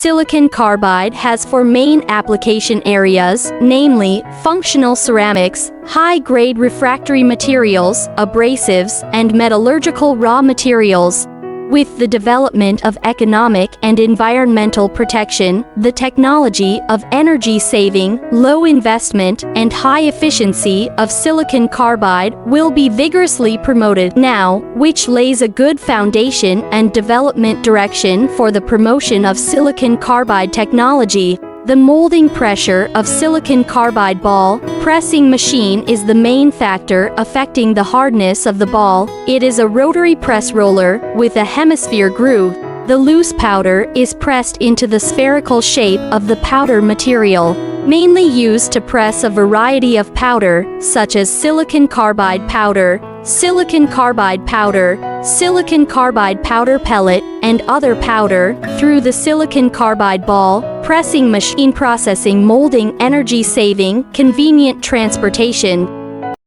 Silicon carbide has four main application areas, namely, functional ceramics, high-grade refractory materials, abrasives, and metallurgical raw materials. With the development of economic and environmental protection, the technology of energy saving, low investment, and high efficiency of silicon carbide will be vigorously promoted now, which lays a good foundation and development direction for the promotion of silicon carbide technology. The molding pressure of silicon carbide ball pressing machine is the main factor affecting the hardness of the ball. It is a rotary press roller with a hemisphere groove. The loose powder is pressed into the spherical shape of the powder material, mainly used to press a variety of powder, such as silicon carbide powder, silicon carbide powder pellet, and other powder, through the silicon carbide ball pressing machine. Processing, molding, energy saving, convenient transportation.